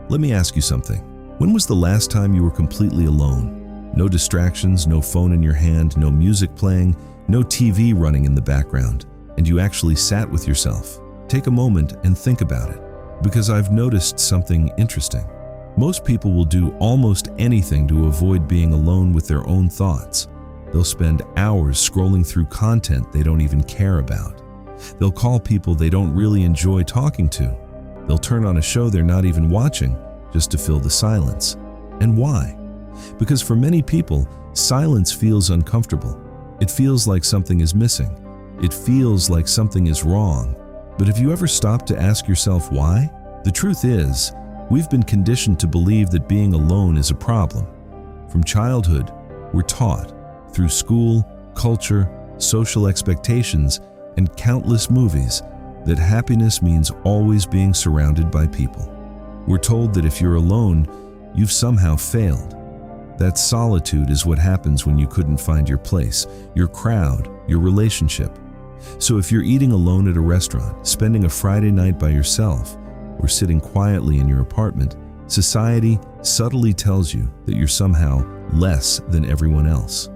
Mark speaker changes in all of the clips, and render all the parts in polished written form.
Speaker 1: Let me ask you something. When was the last time you were completely alone? No distractions, no phone in your hand, no music playing, no TV running in the background, and you actually sat with yourself. Take a moment and think about it, because I've noticed something interesting. Most people will do almost anything to avoid being alone with their own thoughts. They'll spend hours scrolling through content they don't even care about. They'll call people they don't really enjoy talking to. They'll turn on a show they're not even watching just to fill the silence. And why? Because for many people, silence feels uncomfortable. It feels like something is missing. It feels like something is wrong. But have you ever stopped to ask yourself why? The truth is, we've been conditioned to believe that being alone is a problem. From childhood, we're taught, through school, culture, social expectations, and countless movies, that happiness means always being surrounded by people. We're told that if you're alone, you've somehow failed. That solitude is what happens when you couldn't find your place, your crowd, your relationship. So if you're eating alone at a restaurant, spending a Friday night by yourself, or sitting quietly in your apartment, society subtly tells you that you're somehow less than everyone else.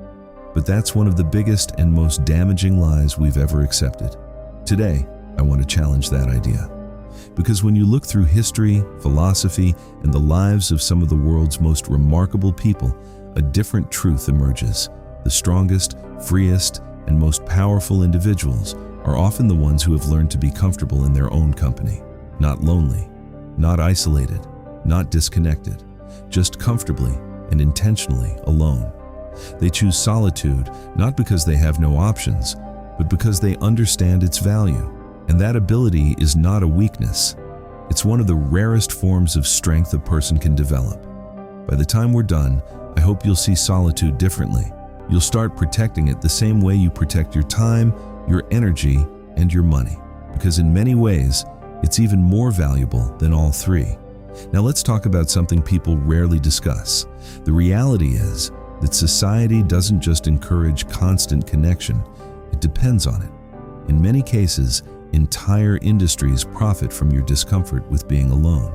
Speaker 1: But that's one of the biggest and most damaging lies we've ever accepted. Today, I want to challenge that idea. Because when you look through history, philosophy, and the lives of some of the world's most remarkable people, a different truth emerges. The strongest, freest, and most powerful individuals are often the ones who have learned to be comfortable in their own company. Not lonely, not isolated, not disconnected, just comfortably and intentionally alone. They choose solitude not because they have no options, but because they understand its value. And that ability is not a weakness. It's one of the rarest forms of strength a person can develop. By the time we're done, I hope you'll see solitude differently. You'll start protecting it the same way you protect your time, your energy, and your money. Because in many ways, it's even more valuable than all three. Now let's talk about something people rarely discuss. The reality is that society doesn't just encourage constant connection, it depends on it. In many cases, entire industries profit from your discomfort with being alone.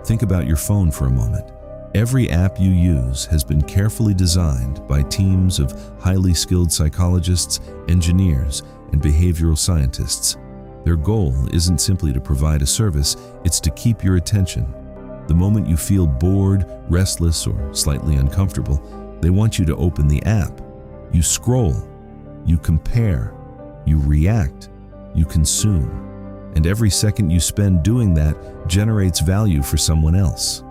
Speaker 1: Think about your phone for a moment. Every app you use has been carefully designed by teams of highly skilled psychologists, engineers, and behavioral scientists. Their goal isn't simply to provide a service, it's to keep your attention. The moment you feel bored, restless, or slightly uncomfortable, they want you to open the app. You scroll, you compare, you react, you consume. And every second you spend doing that generates value for someone else.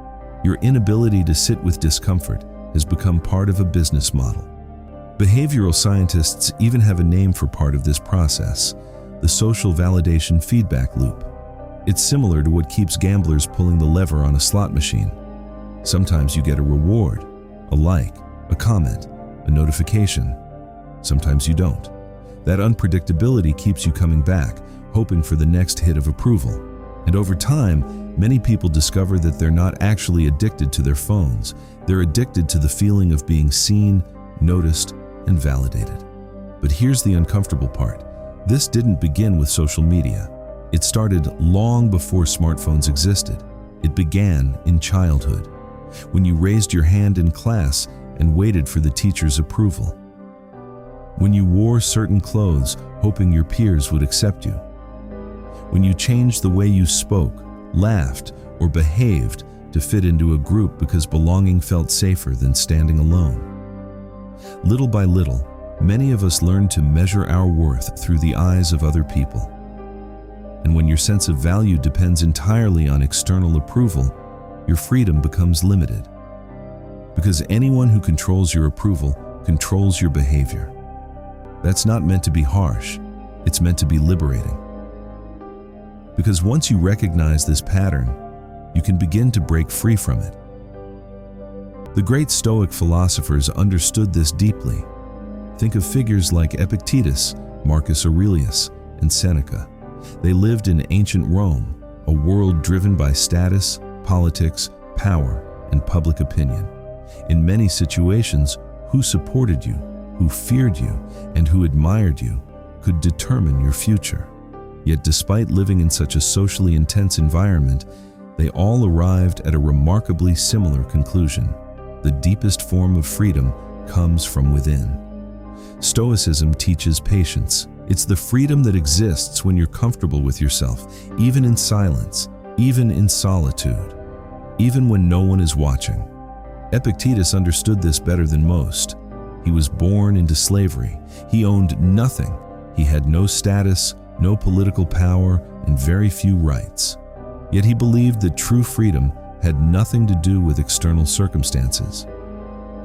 Speaker 1: Your inability to sit with discomfort has become part of a business model. Behavioral scientists even have a name for part of this process: the social validation feedback loop. It's similar to what keeps gamblers pulling the lever on a slot machine. Sometimes you get a reward, a like, a comment, a notification. Sometimes you don't. That unpredictability keeps you coming back, hoping for the next hit of approval. And over time, many people discover that they're not actually addicted to their phones. They're addicted to the feeling of being seen, noticed, and validated. But here's the uncomfortable part. This didn't begin with social media. It started long before smartphones existed. It began in childhood, when you raised your hand in class and waited for the teacher's approval. When you wore certain clothes, hoping your peers would accept you. When you changed the way you spoke, laughed, or behaved to fit into a group because belonging felt safer than standing alone. Little by little, many of us learn to measure our worth through the eyes of other people. And when your sense of value depends entirely on external approval, your freedom becomes limited. Because anyone who controls your approval controls your behavior. That's not meant to be harsh, it's meant to be liberating. Because once you recognize this pattern, you can begin to break free from it. The great Stoic philosophers understood this deeply. Think of figures like Epictetus, Marcus Aurelius, and Seneca. They lived in ancient Rome, a world driven by status, politics, power, and public opinion. In many situations, who supported you, who feared you, and who admired you could determine your future. Yet despite living in such a socially intense environment, they all arrived at a remarkably similar conclusion. The deepest form of freedom comes from within. Stoicism teaches patience. It's the freedom that exists when you're comfortable with yourself, even in silence, even in solitude, even when no one is watching. Epictetus understood this better than most. He was born into slavery. He owned nothing. He had no status, no political power, and very few rights. Yet he believed that true freedom had nothing to do with external circumstances.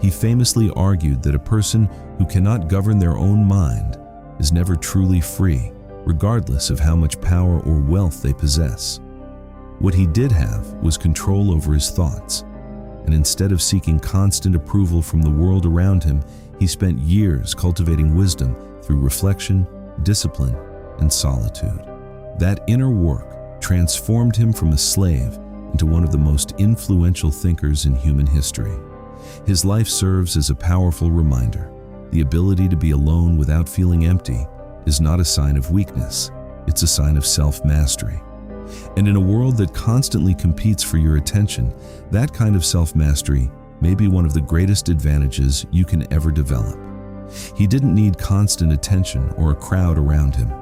Speaker 1: He famously argued that a person who cannot govern their own mind is never truly free, regardless of how much power or wealth they possess. What he did have was control over his thoughts, and instead of seeking constant approval from the world around him, he spent years cultivating wisdom through reflection, discipline, and solitude. That inner work transformed him from a slave into one of the most influential thinkers in human history. His life serves as a powerful reminder. The ability to be alone without feeling empty is not a sign of weakness, it's a sign of self-mastery. And in a world that constantly competes for your attention, that kind of self-mastery may be one of the greatest advantages you can ever develop. He didn't need constant attention or a crowd around him.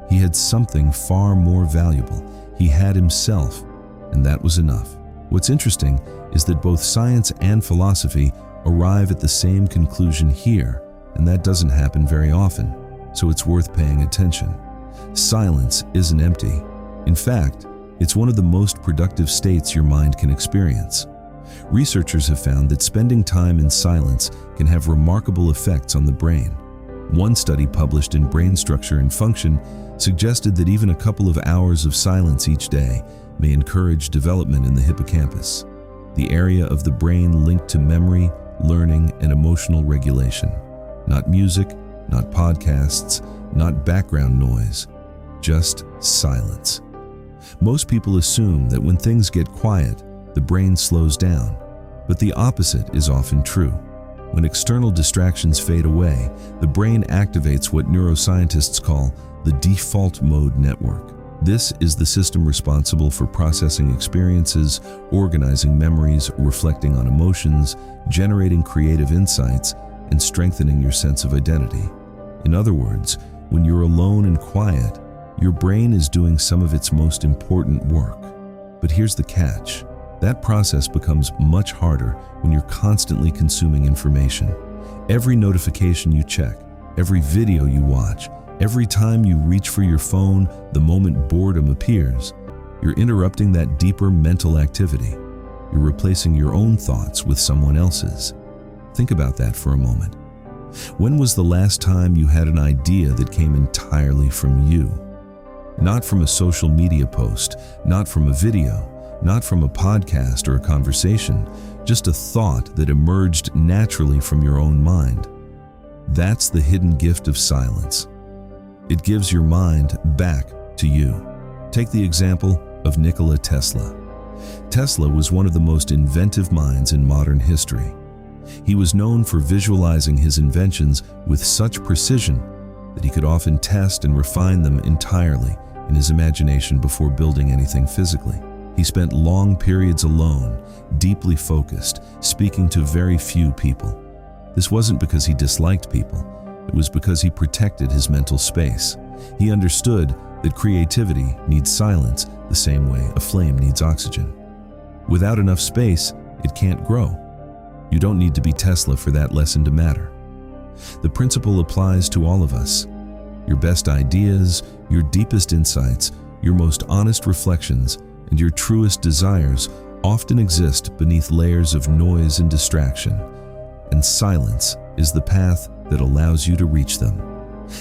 Speaker 1: He had something far more valuable. He had himself, and that was enough. What's interesting is that both science and philosophy arrive at the same conclusion here, and that doesn't happen very often, so it's worth paying attention. Silence isn't empty. In fact, it's one of the most productive states your mind can experience. Researchers have found that spending time in silence can have remarkable effects on the brain. One study published in Brain Structure and Function suggested that even a couple of hours of silence each day may encourage development in the hippocampus, the area of the brain linked to memory, learning, and emotional regulation. Not music, not podcasts, not background noise, just silence. Most people assume that when things get quiet, the brain slows down, but the opposite is often true. When external distractions fade away, the brain activates what neuroscientists call the default mode network. This is the system responsible for processing experiences, organizing memories, reflecting on emotions, generating creative insights, and strengthening your sense of identity. In other words, when you're alone and quiet, your brain is doing some of its most important work. But here's the catch. That process becomes much harder when you're constantly consuming information. Every notification you check, every video you watch, every time you reach for your phone, the moment boredom appears, you're interrupting that deeper mental activity. You're replacing your own thoughts with someone else's. Think about that for a moment. When was the last time you had an idea that came entirely from you? Not from a social media post, not from a video, not from a podcast or a conversation, just a thought that emerged naturally from your own mind. That's the hidden gift of silence. It gives your mind back to you. Take the example of Nikola Tesla. Tesla was one of the most inventive minds in modern history. He was known for visualizing his inventions with such precision that he could often test and refine them entirely in his imagination before building anything physically. He spent long periods alone, deeply focused, speaking to very few people. This wasn't because he disliked people. It was because he protected his mental space. He understood that creativity needs silence the same way a flame needs oxygen. Without enough space, it can't grow. You don't need to be Tesla for that lesson to matter. The principle applies to all of us. Your best ideas, your deepest insights, your most honest reflections, and your truest desires often exist beneath layers of noise and distraction, and silence is the path that allows you to reach them.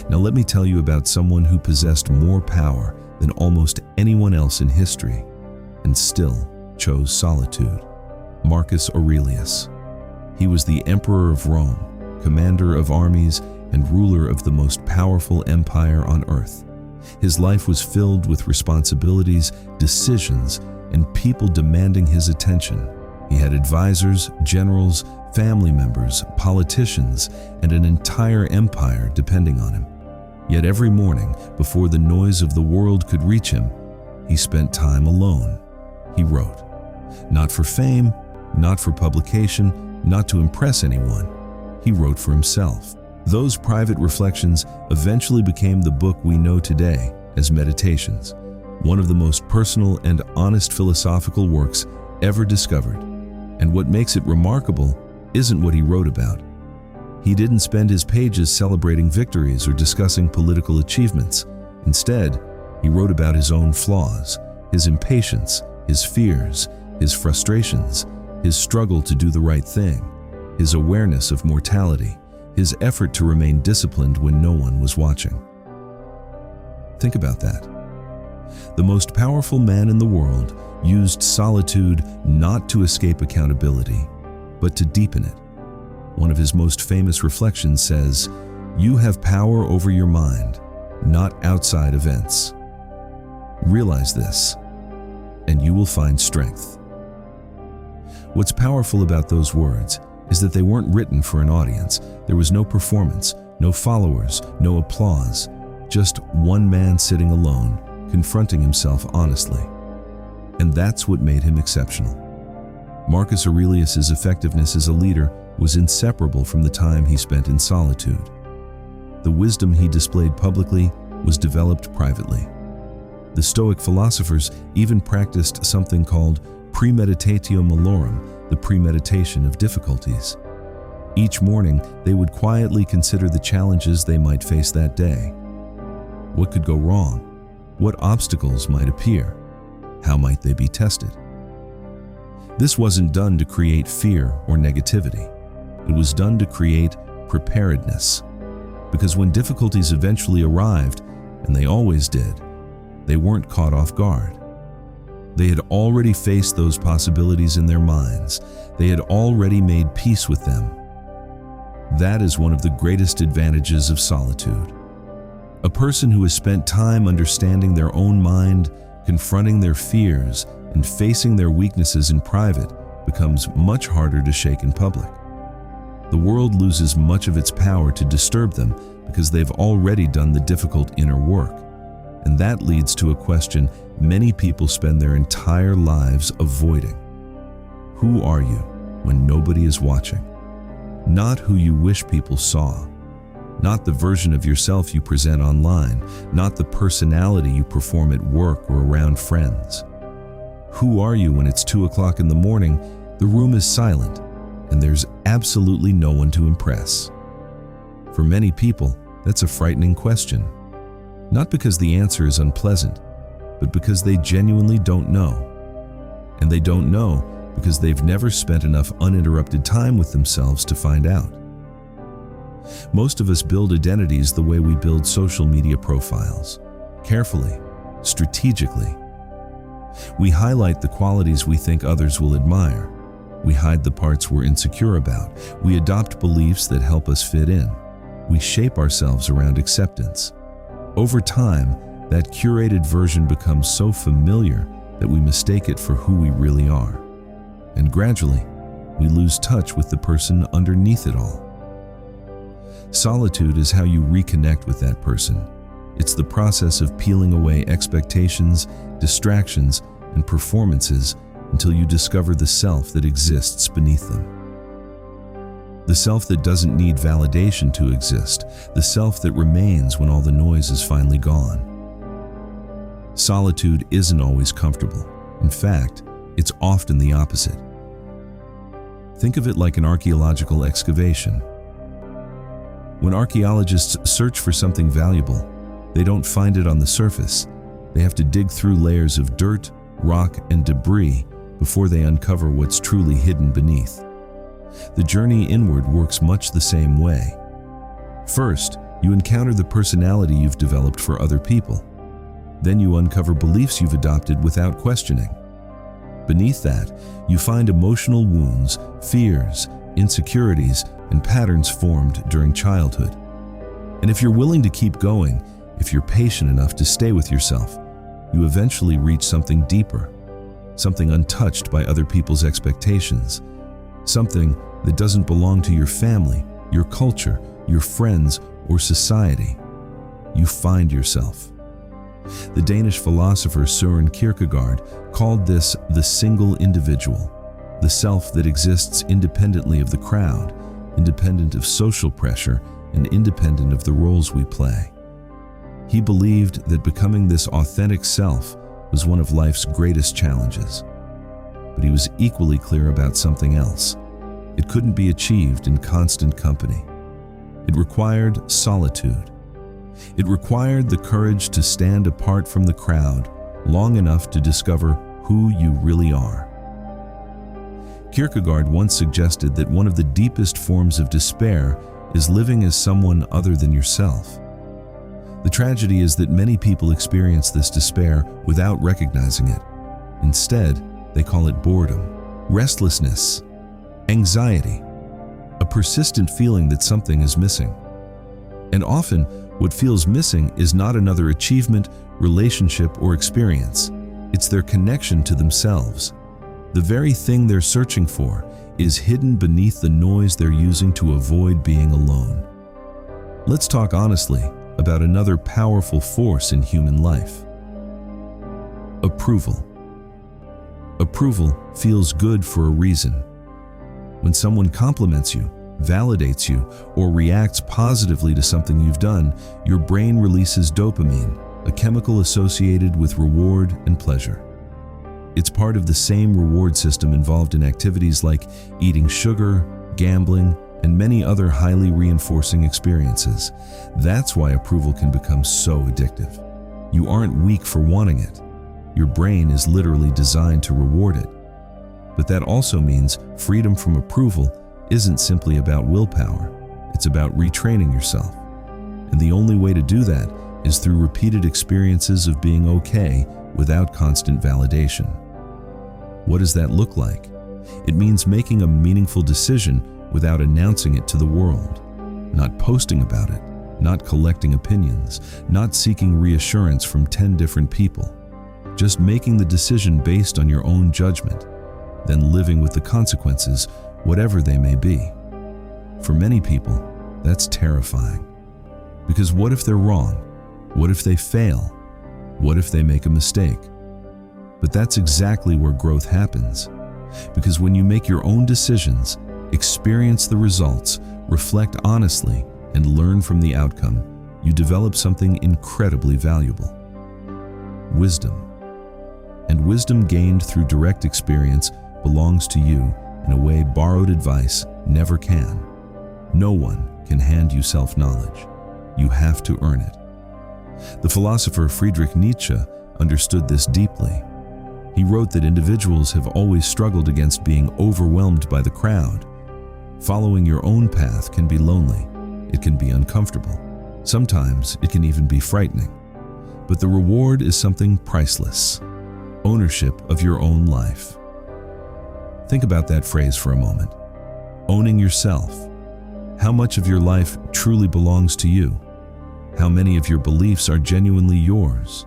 Speaker 1: Now let me tell you about someone who possessed more power than almost anyone else in history, and still chose solitude. Marcus Aurelius. He was the emperor of Rome, commander of armies, and ruler of the most powerful empire on earth. His life was filled with responsibilities, decisions, and people demanding his attention. He had advisors, generals, family members, politicians, and an entire empire depending on him. Yet every morning, before the noise of the world could reach him, he spent time alone. he wrote. Not for fame, not for publication, not to impress anyone. He wrote for himself. Those private reflections eventually became the book we know today as Meditations, one of the most personal and honest philosophical works ever discovered. And what makes it remarkable isn't what he wrote about. He didn't spend his pages celebrating victories or discussing political achievements. Instead, he wrote about his own flaws, his impatience, his fears, his frustrations, his struggle to do the right thing, his awareness of mortality, his effort to remain disciplined when no one was watching. Think about that. The most powerful man in the world used solitude not to escape accountability, but to deepen it. One of his most famous reflections says, "You have power over your mind, not outside events. Realize this, and you will find strength." What's powerful about those words is that they weren't written for an audience. There was no performance, no followers, no applause, just one man sitting alone, confronting himself honestly. And that's what made him exceptional. Marcus Aurelius's effectiveness as a leader was inseparable from the time he spent in solitude. The wisdom he displayed publicly was developed privately. The Stoic philosophers even practiced something called premeditatio malorum, the premeditation of difficulties. Each morning, they would quietly consider the challenges they might face that day. What could go wrong? What obstacles might appear? How might they be tested? This wasn't done to create fear or negativity. It was done to create preparedness. Because when difficulties eventually arrived, and they always did, they weren't caught off guard. They had already faced those possibilities in their minds. They had already made peace with them. That is one of the greatest advantages of solitude. A person who has spent time understanding their own mind, confronting their fears, and facing their weaknesses in private becomes much harder to shake in public. The world loses much of its power to disturb them because they've already done the difficult inner work. And that leads to a question many people spend their entire lives avoiding. Who are you when nobody is watching? Not who you wish people saw. Not the version of yourself you present online. Not the personality you perform at work or around friends. Who are you when it's 2 o'clock in the morning, the room is silent, and there's absolutely no one to impress? For many people, that's a frightening question. Not because the answer is unpleasant, but because they genuinely don't know. And they don't know because they've never spent enough uninterrupted time with themselves to find out. Most of us build identities the way we build social media profiles, carefully, strategically. We highlight the qualities we think others will admire. We hide the parts we're insecure about. We adopt beliefs that help us fit in. We shape ourselves around acceptance. Over time, that curated version becomes so familiar that we mistake it for who we really are. And gradually, we lose touch with the person underneath it all. Solitude is how you reconnect with that person. It's the process of peeling away expectations, distractions, and performances until you discover the self that exists beneath them. The self that doesn't need validation to exist, the self that remains when all the noise is finally gone. Solitude isn't always comfortable. In fact, it's often the opposite. Think of it like an archaeological excavation. When archaeologists search for something valuable, they don't find it on the surface. They have to dig through layers of dirt, rock, and debris before they uncover what's truly hidden beneath. The journey inward works much the same way. First, you encounter the personality you've developed for other people. Then you uncover beliefs you've adopted without questioning. Beneath that, you find emotional wounds, fears, insecurities, and patterns formed during childhood. And if you're willing to keep going, if you're patient enough to stay with yourself, you eventually reach something deeper, something untouched by other people's expectations, something that doesn't belong to your family, your culture, your friends, or society. You find yourself. The Danish philosopher Søren Kierkegaard called this the single individual, the self that exists independently of the crowd, independent of social pressure, and independent of the roles we play. He believed that becoming this authentic self was one of life's greatest challenges. But he was equally clear about something else. It couldn't be achieved in constant company. It required solitude. It required the courage to stand apart from the crowd long enough to discover who you really are. Kierkegaard once suggested that one of the deepest forms of despair is living as someone other than yourself. The tragedy is that many people experience this despair without recognizing it. Instead, they call it boredom, restlessness, anxiety, a persistent feeling that something is missing. And often, what feels missing is not another achievement, relationship, or experience. It's their connection to themselves. The very thing they're searching for is hidden beneath the noise they're using to avoid being alone. Let's talk honestly about another powerful force in human life. Approval. Approval feels good for a reason. When someone compliments you, validates you, or reacts positively to something you've done, your brain releases dopamine, a chemical associated with reward and pleasure. It's part of the same reward system involved in activities like eating sugar, gambling, and many other highly reinforcing experiences. That's why approval can become so addictive. You aren't weak for wanting it. Your brain is literally designed to reward it. But that also means freedom from approval isn't simply about willpower. It's about retraining yourself. And the only way to do that is through repeated experiences of being okay without constant validation. What does that look like? It means making a meaningful decision without announcing it to the world, not posting about it, not collecting opinions, not seeking reassurance from 10 different people, just making the decision based on your own judgment, then living with the consequences, whatever they may be. For many people, that's terrifying. Because what if they're wrong? What if they fail? What if they make a mistake? But that's exactly where growth happens. Because when you make your own decisions, experience the results, reflect honestly, and learn from the outcome, you develop something incredibly valuable. Wisdom. And wisdom gained through direct experience belongs to you in a way borrowed advice never can. No one can hand you self-knowledge. You have to earn it. The philosopher Friedrich Nietzsche understood this deeply. He wrote that individuals have always struggled against being overwhelmed by the crowd. Following your own path can be lonely. It can be uncomfortable. Sometimes it can even be frightening. But the reward is something priceless: ownership of your own life. Think about that phrase for a moment. Owning yourself. How much of your life truly belongs to you? How many of your beliefs are genuinely yours?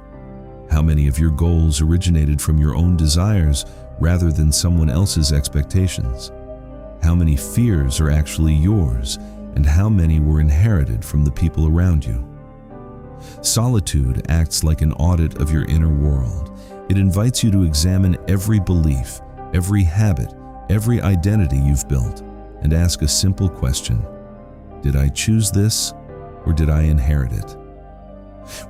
Speaker 1: How many of your goals originated from your own desires rather than someone else's expectations? How many fears are actually yours, and how many were inherited from the people around you? Solitude acts like an audit of your inner world. It invites you to examine every belief, every habit, every identity you've built, and ask a simple question: did I choose this, or did I inherit it?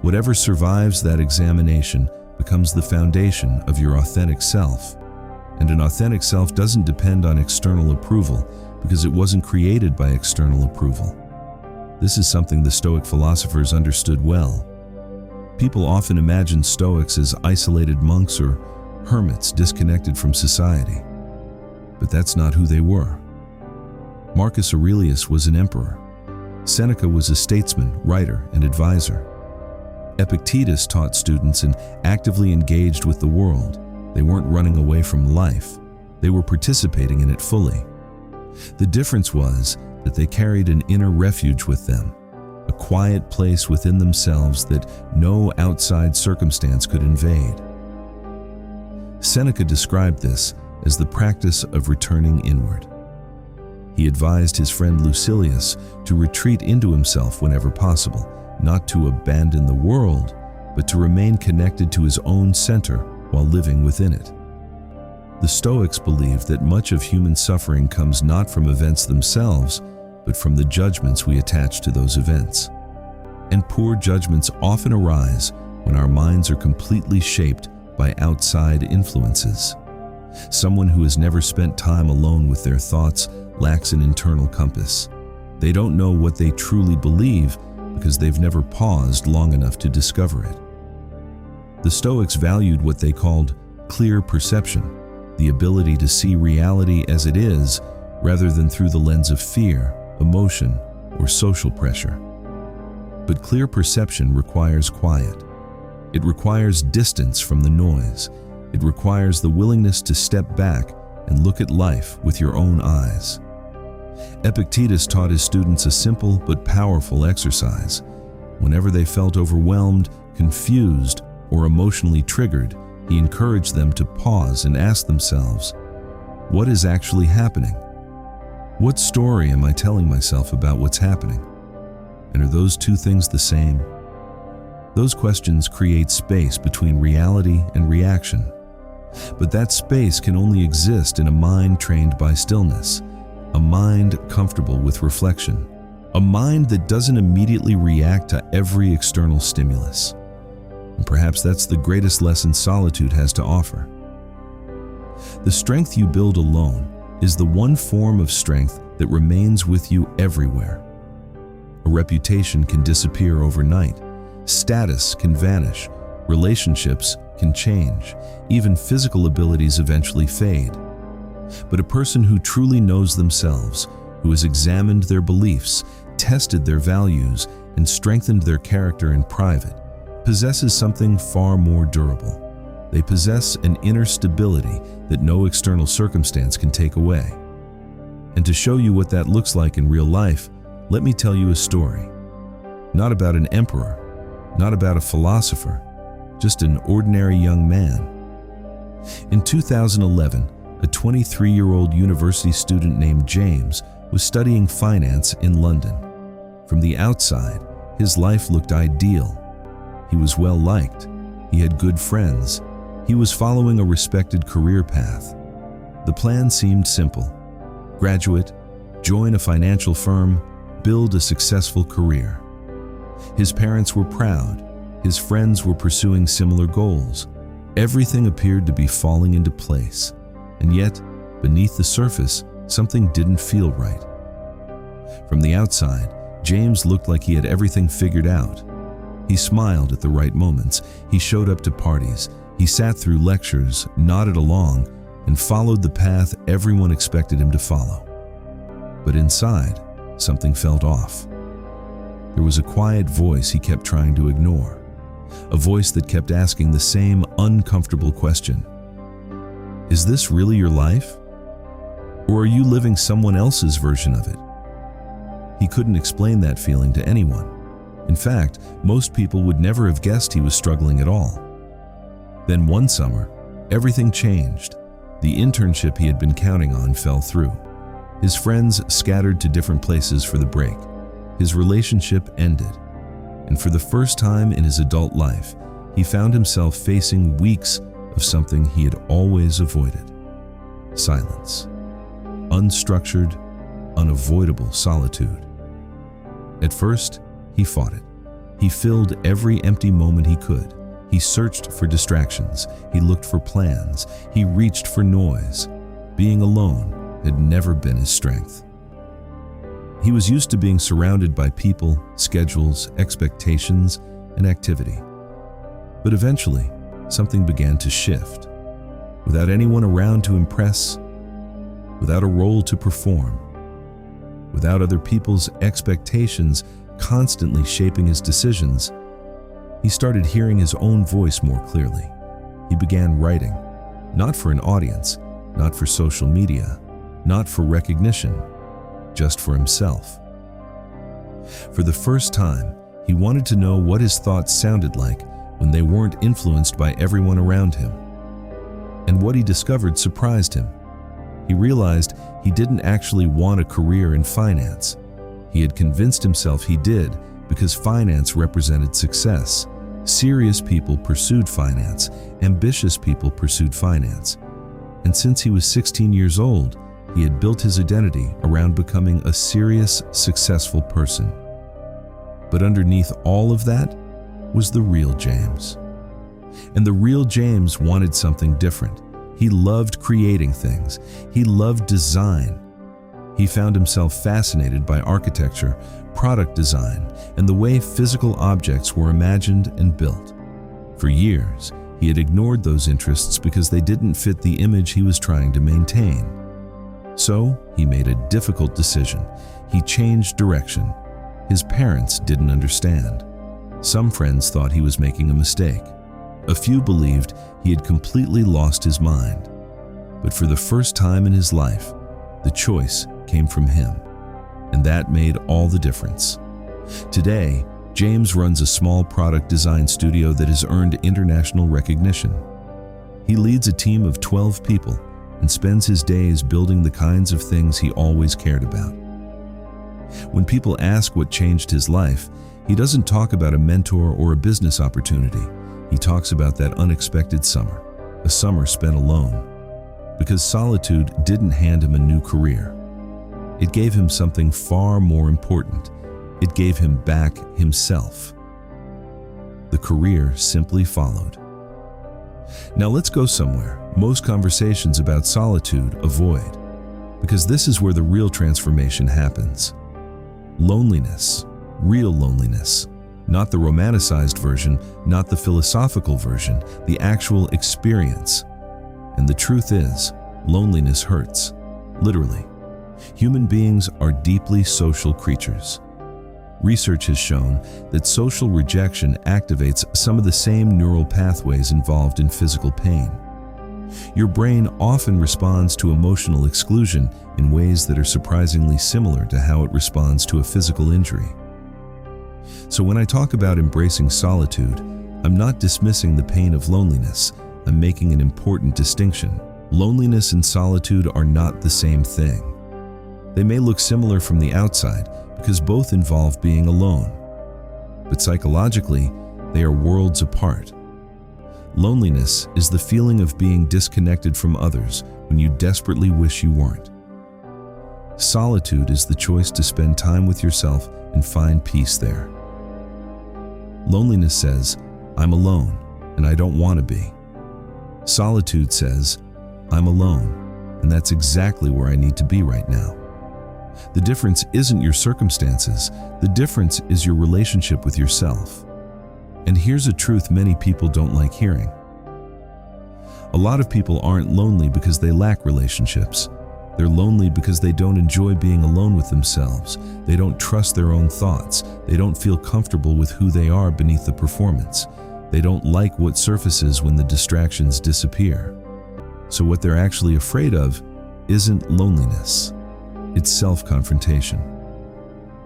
Speaker 1: Whatever survives that examination becomes the foundation of your authentic self. And an authentic self doesn't depend on external approval because it wasn't created by external approval. This is something the Stoic philosophers understood well. People often imagine Stoics as isolated monks or hermits disconnected from society. But that's not who they were. Marcus Aurelius was an emperor. Seneca was a statesman, writer, and advisor. Epictetus taught students and actively engaged with the world. They weren't running away from life. They were participating in it fully. The difference was that they carried an inner refuge with them, a quiet place within themselves that no outside circumstance could invade. Seneca described this as the practice of returning inward. He advised his friend Lucilius to retreat into himself whenever possible, not to abandon the world, but to remain connected to his own center while living within it. The Stoics believed that much of human suffering comes not from events themselves, but from the judgments we attach to those events. And poor judgments often arise when our minds are completely shaped by outside influences. Someone who has never spent time alone with their thoughts lacks an internal compass. They don't know what they truly believe because they've never paused long enough to discover it. The Stoics valued what they called clear perception, the ability to see reality as it is rather than through the lens of fear, emotion, or social pressure. But clear perception requires quiet. It requires distance from the noise. It requires the willingness to step back and look at life with your own eyes. Epictetus taught his students a simple but powerful exercise. Whenever they felt overwhelmed, confused, or emotionally triggered, he encouraged them to pause and ask themselves, what is actually happening? What story am I telling myself about what's happening? And are those two things the same? Those questions create space between reality and reaction. But that space can only exist in a mind trained by stillness, a mind comfortable with reflection, a mind that doesn't immediately react to every external stimulus. And perhaps that's the greatest lesson solitude has to offer. The strength you build alone is the one form of strength that remains with you everywhere. A reputation can disappear overnight. Status can vanish. Relationships can change. Even physical abilities eventually fade. But a person who truly knows themselves, who has examined their beliefs, tested their values, and strengthened their character in private, possesses something far more durable. They possess an inner stability that no external circumstance can take away. And to show you what that looks like in real life, let me tell you a story. Not about an emperor, not about a philosopher, just an ordinary young man. In 2011, a 23-year-old university student named James was studying finance in London. From the outside, his life looked ideal. He was well-liked. He had good friends. He was following a respected career path. The plan seemed simple. Graduate, join a financial firm, build a successful career. His parents were proud. His friends were pursuing similar goals. Everything appeared to be falling into place. And yet, beneath the surface, something didn't feel right. From the outside, James looked like he had everything figured out. He smiled at the right moments. He showed up to parties. He sat through lectures, nodded along, and followed the path everyone expected him to follow. But inside, something felt off. There was a quiet voice he kept trying to ignore, a voice that kept asking the same uncomfortable question. Is this really your life? Or are you living someone else's version of it? He couldn't explain that feeling to anyone. In fact, most people would never have guessed he was struggling at all. Then one summer, everything changed. The internship he had been counting on fell through. His friends scattered to different places for the break. His relationship ended. And for the first time in his adult life, he found himself facing weeks of something he had always avoided. Silence. Unstructured, unavoidable solitude. At first, he fought it. He filled every empty moment he could. He searched for distractions. He looked for plans. He reached for noise. Being alone had never been his strength. He was used to being surrounded by people, schedules, expectations, and activity. But eventually, something began to shift. Without anyone around to impress, without a role to perform, without other people's expectations constantly shaping his decisions, he started hearing his own voice more clearly. He began writing, not for an audience, not for social media, not for recognition, just for himself. For the first time, he wanted to know what his thoughts sounded like when they weren't influenced by everyone around him. And what he discovered surprised him. He realized he didn't actually want a career in finance. He had convinced himself he did because finance represented success, Serious people pursued finance. Ambitious people pursued finance. And since he was 16 years old, he had built his identity around becoming a serious, successful person. But underneath all of that was the real James. And the real James wanted something different. He loved creating things. He loved design. He found himself fascinated by architecture, product design, and the way physical objects were imagined and built. For years, he had ignored those interests because they didn't fit the image he was trying to maintain. So, he made a difficult decision. He changed direction. His parents didn't understand. Some friends thought he was making a mistake. A few believed he had completely lost his mind. But for the first time in his life, the choice came from him. And that made all the difference. Today, James runs a small product design studio that has earned international recognition. He leads a team of 12 people and spends his days building the kinds of things he always cared about. When people ask what changed his life, he doesn't talk about a mentor or a business opportunity. He talks about that unexpected summer, a summer spent alone. Because solitude didn't hand him a new career. It gave him something far more important. It gave him back himself. The career simply followed. Now let's go somewhere most conversations about solitude avoid, because this is where the real transformation happens. Loneliness, real loneliness, not the romanticized version, not the philosophical version, the actual experience. And the truth is, loneliness hurts, literally. Human beings are deeply social creatures. Research has shown that social rejection activates some of the same neural pathways involved in physical pain. Your brain often responds to emotional exclusion in ways that are surprisingly similar to how it responds to a physical injury. So when I talk about embracing solitude, I'm not dismissing the pain of loneliness. I'm making an important distinction. Loneliness and solitude are not the same thing. They may look similar from the outside because both involve being alone. But psychologically, they are worlds apart. Loneliness is the feeling of being disconnected from others when you desperately wish you weren't. Solitude is the choice to spend time with yourself and find peace there. Loneliness says, I'm alone and I don't want to be. Solitude says, I'm alone, and that's exactly where I need to be right now. The difference isn't your circumstances, the difference is your relationship with yourself. And here's a truth many people don't like hearing. A lot of people aren't lonely because they lack relationships. They're lonely because they don't enjoy being alone with themselves. They don't trust their own thoughts. They don't feel comfortable with who they are beneath the performance. They don't like what surfaces when the distractions disappear. So what they're actually afraid of isn't loneliness. It's self-confrontation.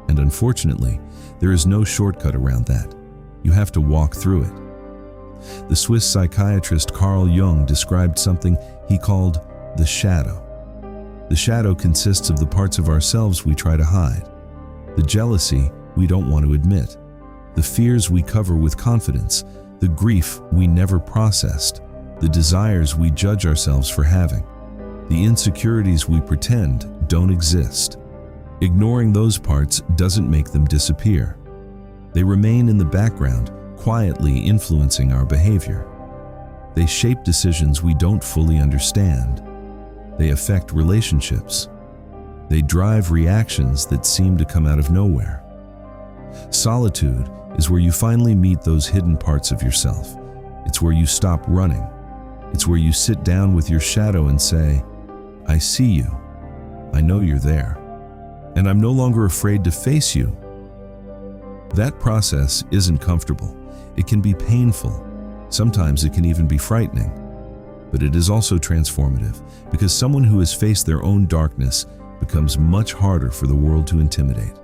Speaker 1: And unfortunately, there is no shortcut around that. You have to walk through it. The Swiss psychiatrist Carl Jung described something he called the shadow. The shadow consists of the parts of ourselves we try to hide, the jealousy we don't want to admit, the fears we cover with confidence, the grief we never processed, the desires we judge ourselves for having, the insecurities we pretend don't exist. Ignoring those parts doesn't make them disappear. They remain in the background, quietly influencing our behavior. They shape decisions we don't fully understand. They affect relationships. They drive reactions that seem to come out of nowhere. Solitude is where you finally meet those hidden parts of yourself. It's where you stop running. It's where you sit down with your shadow and say, I see you. I know you're there. And I'm no longer afraid to face you. That process isn't comfortable. It can be painful. Sometimes it can even be frightening. But it is also transformative, because someone who has faced their own darkness becomes much harder for the world to intimidate.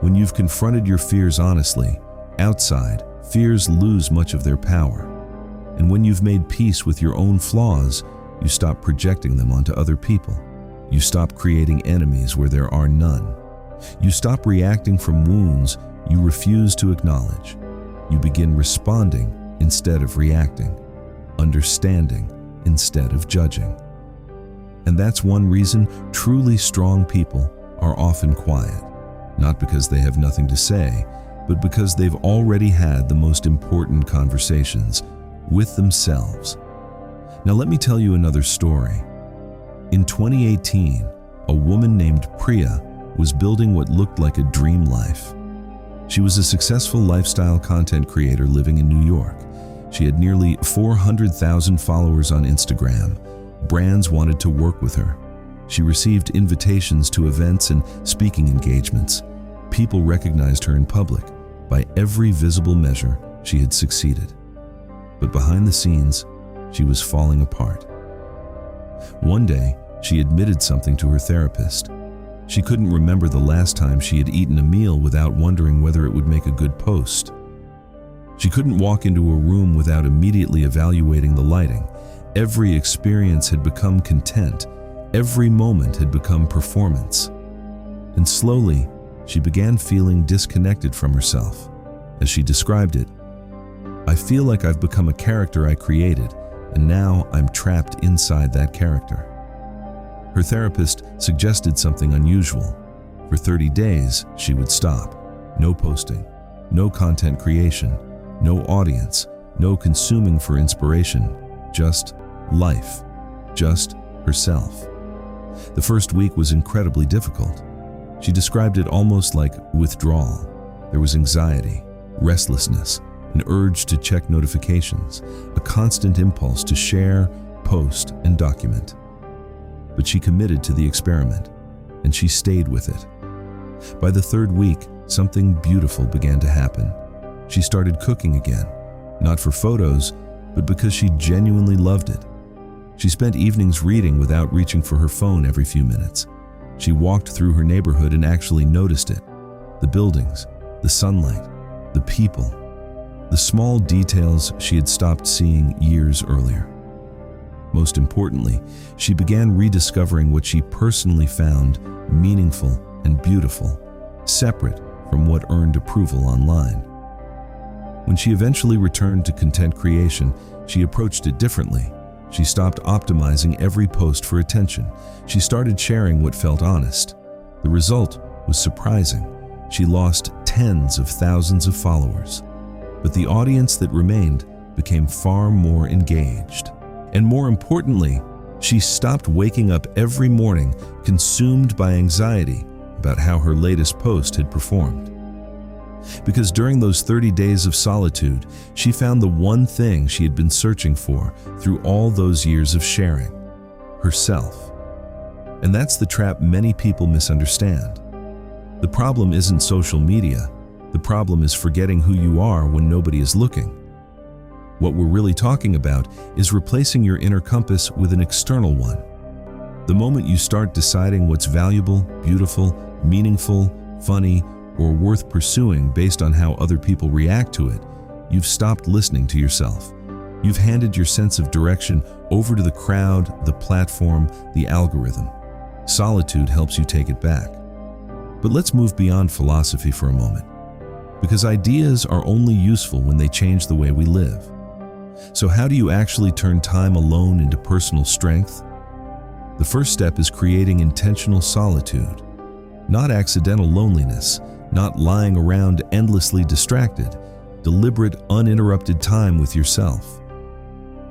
Speaker 1: When you've confronted your fears honestly, outside, fears lose much of their power. And when you've made peace with your own flaws, you stop projecting them onto other people. You stop creating enemies where there are none. You stop reacting from wounds you refuse to acknowledge. You begin responding instead of reacting, understanding instead of judging. And that's one reason truly strong people are often quiet, not because they have nothing to say, but because they've already had the most important conversations with themselves. Now let me tell you another story. In 2018, a woman named Priya was building what looked like a dream life. She was a successful lifestyle content creator living in New York. She had nearly 400,000 followers on Instagram. Brands wanted to work with her. She received invitations to events and speaking engagements. People recognized her in public. By every visible measure, she had succeeded. But behind the scenes, she was falling apart. One day, she admitted something to her therapist. She couldn't remember the last time she had eaten a meal without wondering whether it would make a good post. She couldn't walk into a room without immediately evaluating the lighting. Every experience had become content. Every moment had become performance. And slowly, she began feeling disconnected from herself. As she described it, "I feel like I've become a character I created, and now I'm trapped inside that character." Her therapist suggested something unusual. For 30 days, she would stop. No posting, no content creation, no audience, no consuming for inspiration, just life, just herself. The first week was incredibly difficult. She described it almost like withdrawal. There was anxiety, restlessness, an urge to check notifications, a constant impulse to share, post, and document. But she committed to the experiment, and she stayed with it. By the third week, something beautiful began to happen. She started cooking again, not for photos, but because she genuinely loved it. She spent evenings reading without reaching for her phone every few minutes. She walked through her neighborhood and actually noticed it. The buildings, the sunlight, the people, the small details she had stopped seeing years earlier. Most importantly, she began rediscovering what she personally found meaningful and beautiful, separate from what earned approval online. When she eventually returned to content creation, she approached it differently. She stopped optimizing every post for attention. She started sharing what felt honest. The result was surprising. She lost tens of thousands of followers, but the audience that remained became far more engaged. And more importantly, she stopped waking up every morning consumed by anxiety about how her latest post had performed. Because during those 30 days of solitude, she found the one thing she had been searching for through all those years of sharing: herself. And that's the trap many people misunderstand. The problem isn't social media. The problem is forgetting who you are when nobody is looking. What we're really talking about is replacing your inner compass with an external one. The moment you start deciding what's valuable, beautiful, meaningful, funny, or worth pursuing based on how other people react to it, you've stopped listening to yourself. You've handed your sense of direction over to the crowd, the platform, the algorithm. Solitude helps you take it back. But let's move beyond philosophy for a moment, because ideas are only useful when they change the way we live. So how do you actually turn time alone into personal strength? The first step is creating intentional solitude, not accidental loneliness, not lying around endlessly distracted, deliberate, uninterrupted time with yourself.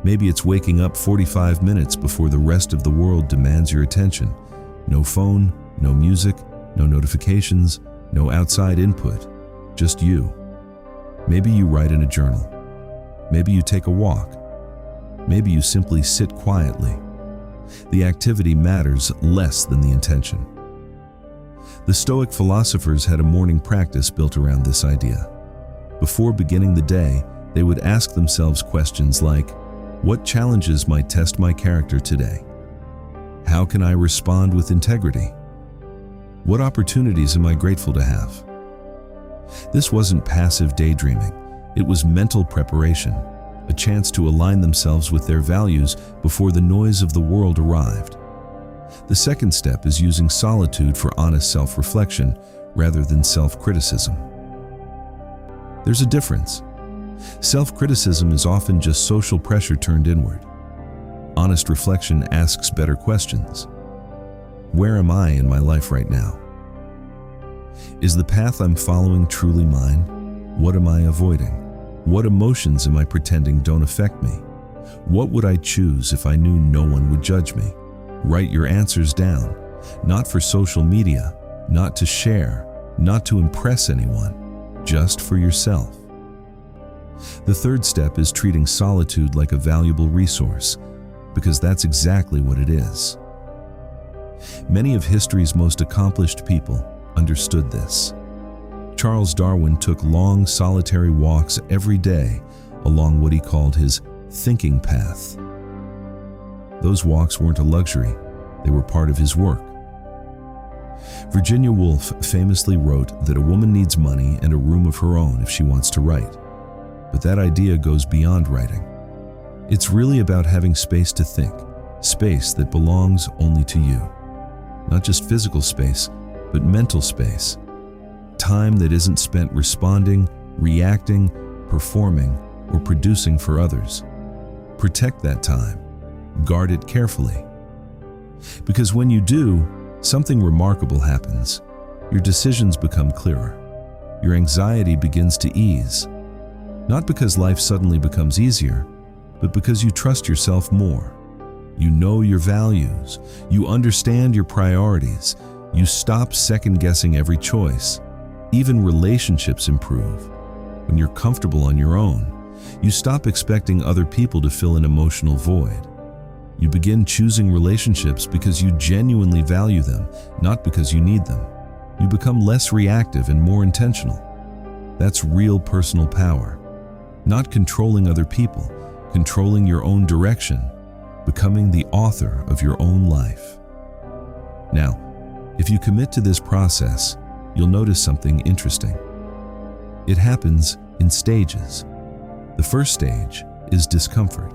Speaker 1: Maybe it's waking up 45 minutes before the rest of the world demands your attention. No phone, no music, no notifications, no outside input, just you. Maybe you write in a journal. Maybe you take a walk. Maybe you simply sit quietly. The activity matters less than the intention. The Stoic philosophers had a morning practice built around this idea. Before beginning the day, they would ask themselves questions like, what challenges might test my character today? How can I respond with integrity? What opportunities am I grateful to have? This wasn't passive daydreaming. It was mental preparation, a chance to align themselves with their values before the noise of the world arrived. The second step is using solitude for honest self-reflection rather than self-criticism. There's a difference. Self-criticism is often just social pressure turned inward. Honest reflection asks better questions. Where am I in my life right now? Is the path I'm following truly mine? What am I avoiding? What emotions am I pretending don't affect me? What would I choose if I knew no one would judge me? Write your answers down, not for social media, not to share, not to impress anyone, just for yourself. The third step is treating solitude like a valuable resource, because that's exactly what it is. Many of history's most accomplished people understood this. Charles Darwin took long, solitary walks every day along what he called his thinking path. Those walks weren't a luxury, they were part of his work. Virginia Woolf famously wrote that a woman needs money and a room of her own if she wants to write. But that idea goes beyond writing. It's really about having space to think, space that belongs only to you. Not just physical space, but mental space. Time that isn't spent responding, reacting, performing, or producing for others. Protect that time. Guard it carefully. Because when you do, something remarkable happens. Your decisions become clearer. Your anxiety begins to ease. Not because life suddenly becomes easier, but because you trust yourself more. You know your values. You understand your priorities. You stop second-guessing every choice. Even relationships improve. When you're comfortable on your own, you stop expecting other people to fill an emotional void. You begin choosing relationships because you genuinely value them, not because you need them. You become less reactive and more intentional. That's real personal power. Not controlling other people, controlling your own direction, becoming the author of your own life. Now, if you commit to this process, you'll notice something interesting. It happens in stages. The first stage is discomfort.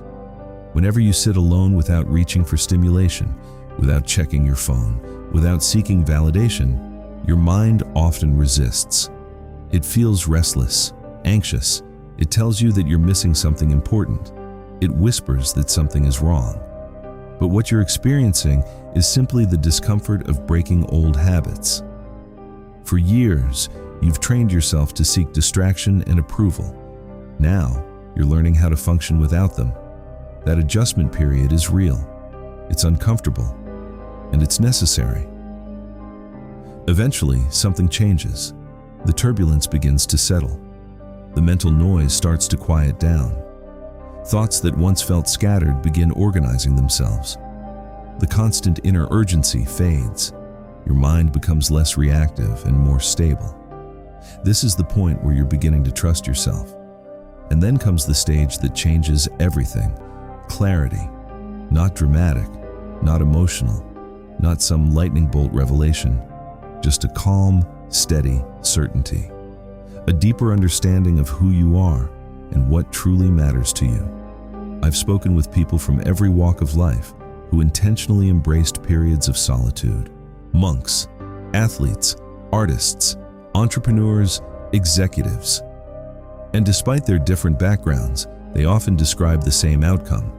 Speaker 1: Whenever you sit alone without reaching for stimulation, without checking your phone, without seeking validation, your mind often resists. It feels restless, anxious. It tells you that you're missing something important. It whispers that something is wrong. But what you're experiencing is simply the discomfort of breaking old habits. For years, you've trained yourself to seek distraction and approval. Now, you're learning how to function without them. That adjustment period is real. It's uncomfortable, and it's necessary. Eventually, something changes. The turbulence begins to settle. The mental noise starts to quiet down. Thoughts that once felt scattered begin organizing themselves. The constant inner urgency fades. Your mind becomes less reactive and more stable. This is the point where you're beginning to trust yourself. And then comes the stage that changes everything. Clarity. Not dramatic, not emotional, not some lightning bolt revelation. Just a calm, steady certainty. A deeper understanding of who you are and what truly matters to you. I've spoken with people from every walk of life who intentionally embraced periods of solitude. Monks, athletes, artists, entrepreneurs, executives. And despite their different backgrounds, they often describe the same outcome.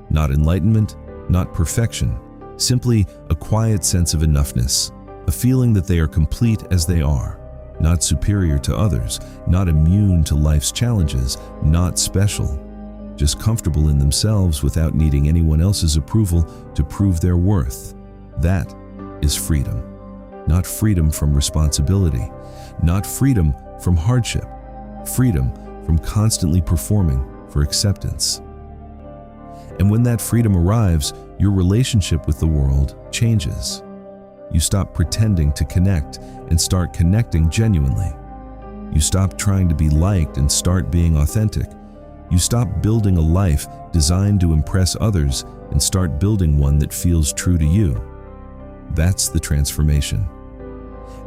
Speaker 1: Not enlightenment, not perfection, simply a quiet sense of enoughness, a feeling that they are complete as they are. Not superior to others, not immune to life's challenges, not special. Just comfortable in themselves without needing anyone else's approval to prove their worth. That is freedom. Not freedom from responsibility, not freedom from hardship, freedom from constantly performing for acceptance. And when that freedom arrives, your relationship with the world changes. You stop pretending to connect and start connecting genuinely. You stop trying to be liked and start being authentic. You stop building a life designed to impress others and start building one that feels true to you. That's the transformation.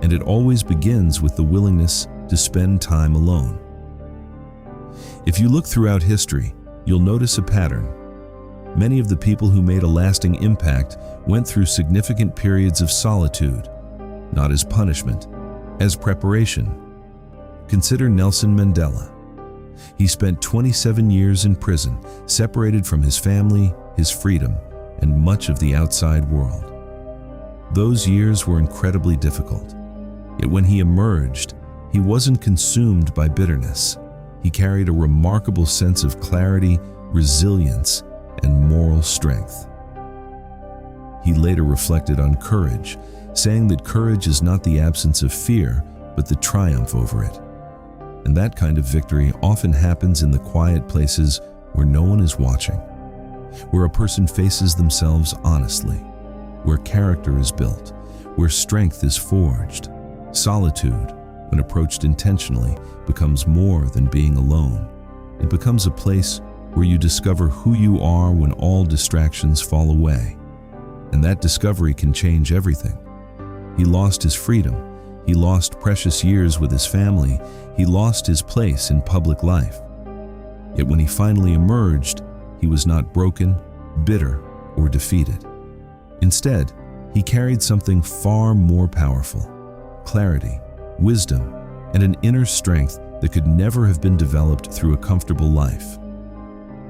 Speaker 1: And it always begins with the willingness to spend time alone. If you look throughout history, you'll notice a pattern. Many of the people who made a lasting impact went through significant periods of solitude, not as punishment, as preparation. Consider Nelson Mandela. He spent 27 years in prison, separated from his family, his freedom, and much of the outside world. Those years were incredibly difficult. Yet when he emerged, he wasn't consumed by bitterness. He carried a remarkable sense of clarity, resilience, and moral strength. He later reflected on courage, saying that courage is not the absence of fear, but the triumph over it. And that kind of victory often happens in the quiet places where no one is watching, where a person faces themselves honestly, where character is built, where strength is forged. Solitude, when approached intentionally, becomes more than being alone. It becomes a place where you discover who you are when all distractions fall away. And that discovery can change everything. He lost his freedom. He lost precious years with his family. He lost his place in public life. Yet when he finally emerged, he was not broken, bitter, or defeated. Instead, he carried something far more powerful: clarity, wisdom, and an inner strength that could never have been developed through a comfortable life.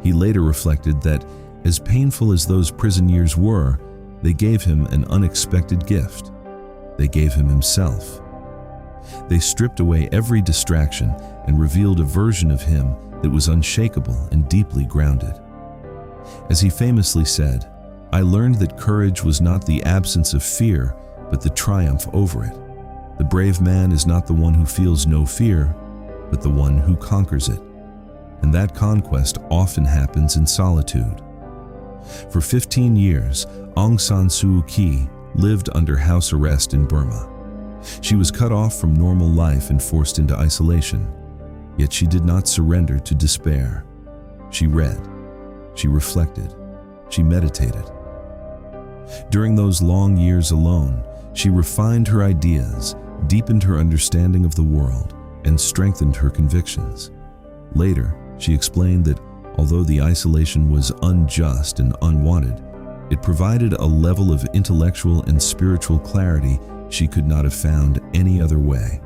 Speaker 1: He later reflected that, as painful as those prison years were, they gave him an unexpected gift. They gave him himself. They stripped away every distraction and revealed a version of him that was unshakable and deeply grounded. As he famously said, "I learned that courage was not the absence of fear, but the triumph over it. The brave man is not the one who feels no fear, but the one who conquers it." And that conquest often happens in solitude. For 15 years, Aung San Suu Kyi lived under house arrest in Burma. She was cut off from normal life and forced into isolation. Yet she did not surrender to despair. She read, she reflected, she meditated. During those long years alone, she refined her ideas, deepened her understanding of the world, and strengthened her convictions. Later, she explained that although the isolation was unjust and unwanted, it provided a level of intellectual and spiritual clarity she could not have found any other way.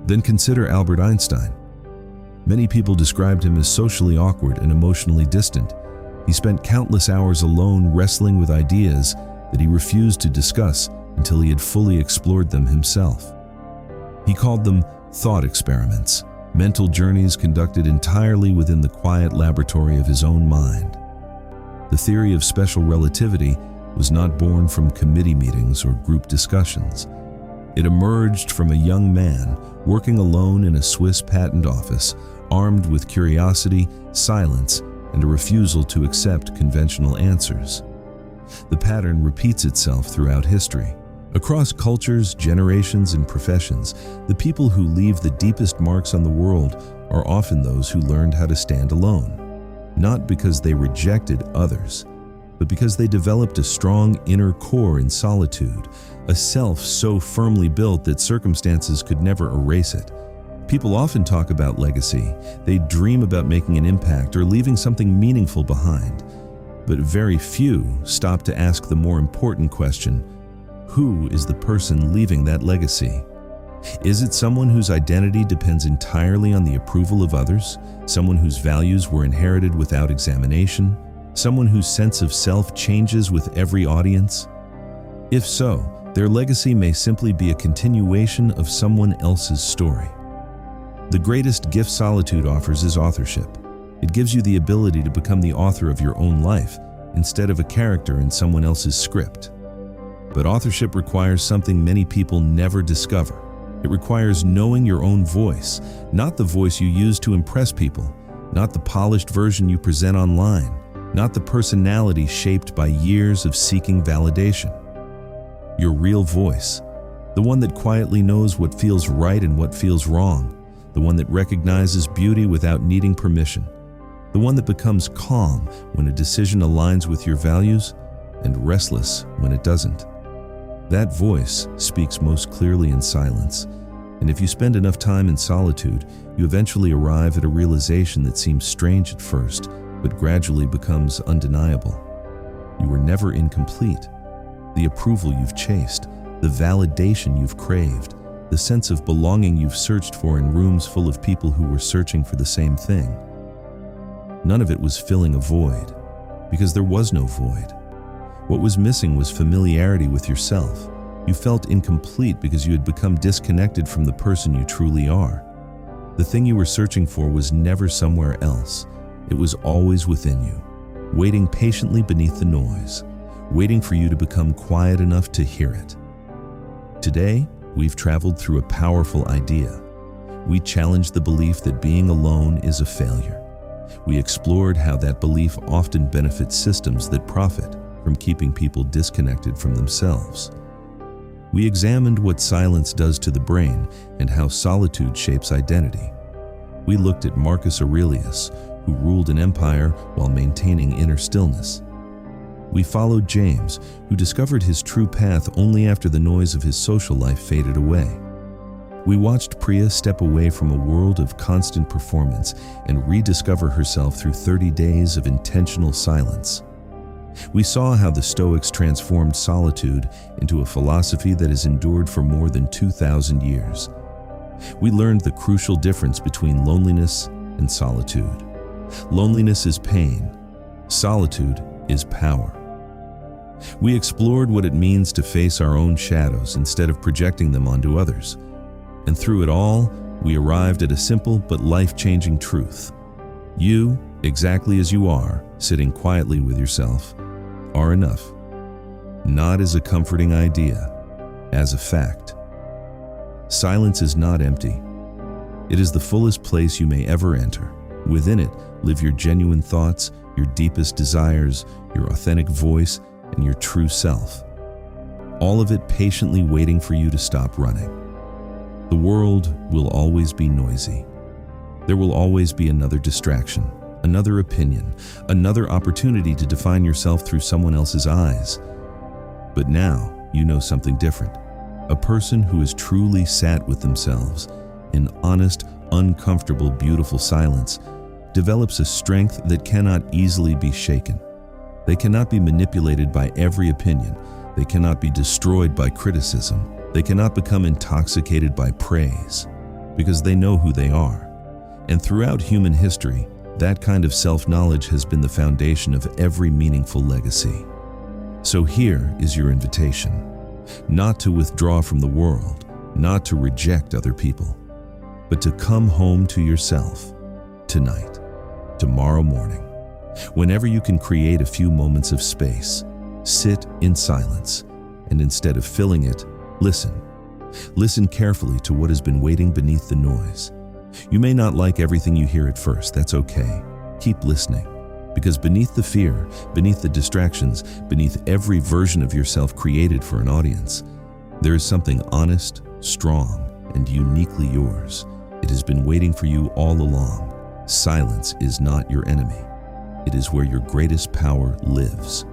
Speaker 1: Then consider Albert Einstein. Many people described him as socially awkward and emotionally distant. He spent countless hours alone wrestling with ideas that he refused to discuss until he had fully explored them himself. He called them thought experiments, mental journeys conducted entirely within the quiet laboratory of his own mind. The theory of special relativity was not born from committee meetings or group discussions. It emerged from a young man working alone in a Swiss patent office, armed with curiosity, silence, and a refusal to accept conventional answers. The pattern repeats itself throughout history. Across cultures, generations, and professions, the people who leave the deepest marks on the world are often those who learned how to stand alone, not because they rejected others, but because they developed a strong inner core in solitude, a self so firmly built that circumstances could never erase it. People often talk about legacy. They dream about making an impact or leaving something meaningful behind. But very few stop to ask the more important question: who is the person leaving that legacy? Is it someone whose identity depends entirely on the approval of others? Someone whose values were inherited without examination? Someone whose sense of self changes with every audience? If so, their legacy may simply be a continuation of someone else's story. The greatest gift solitude offers is authorship. It gives you the ability to become the author of your own life instead of a character in someone else's script. But authorship requires something many people never discover. It requires knowing your own voice, not the voice you use to impress people, not the polished version you present online, not the personality shaped by years of seeking validation. Your real voice, the one that quietly knows what feels right and what feels wrong, the one that recognizes beauty without needing permission, the one that becomes calm when a decision aligns with your values and restless when it doesn't. That voice speaks most clearly in silence, and if you spend enough time in solitude, you eventually arrive at a realization that seems strange at first, but gradually becomes undeniable. You were never incomplete. The approval you've chased, the validation you've craved, the sense of belonging you've searched for in rooms full of people who were searching for the same thing. None of it was filling a void, because there was no void. What was missing was familiarity with yourself. You felt incomplete because you had become disconnected from the person you truly are. The thing you were searching for was never somewhere else. It was always within you, waiting patiently beneath the noise, waiting for you to become quiet enough to hear it. Today, we've traveled through a powerful idea. We challenged the belief that being alone is a failure. We explored how that belief often benefits systems that profit from keeping people disconnected from themselves. We examined what silence does to the brain and how solitude shapes identity. We looked at Marcus Aurelius, who ruled an empire while maintaining inner stillness. We followed James, who discovered his true path only after the noise of his social life faded away. We watched Priya step away from a world of constant performance and rediscover herself through 30 days of intentional silence. We saw how the Stoics transformed solitude into a philosophy that has endured for more than 2,000 years. We learned the crucial difference between loneliness and solitude. Loneliness is pain. Solitude is power. We explored what it means to face our own shadows instead of projecting them onto others. And through it all, we arrived at a simple but life-changing truth. You, exactly as you are, sitting quietly with yourself, are enough. Not as a comforting idea, as a fact. Silence is not empty. It is the fullest place you may ever enter. Within it, live your genuine thoughts, your deepest desires, your authentic voice, and your true self. All of it patiently waiting for you to stop running. The world will always be noisy. There will always be another distraction, another opinion, another opportunity to define yourself through someone else's eyes. But now you know something different. A person who has truly sat with themselves in honest, uncomfortable, beautiful silence develops a strength that cannot easily be shaken. They cannot be manipulated by every opinion. They cannot be destroyed by criticism. They cannot become intoxicated by praise, because they know who they are. And throughout human history, that kind of self-knowledge has been the foundation of every meaningful legacy. So here is your invitation, not to withdraw from the world, not to reject other people, but to come home to yourself tonight, tomorrow morning. Whenever you can create a few moments of space, sit in silence, and instead of filling it, listen. Listen carefully to what has been waiting beneath the noise. You may not like everything you hear at first, that's okay. Keep listening, because beneath the fear, beneath the distractions, beneath every version of yourself created for an audience, there is something honest, strong, and uniquely yours. It has been waiting for you all along. Silence is not your enemy. It is where your greatest power lives.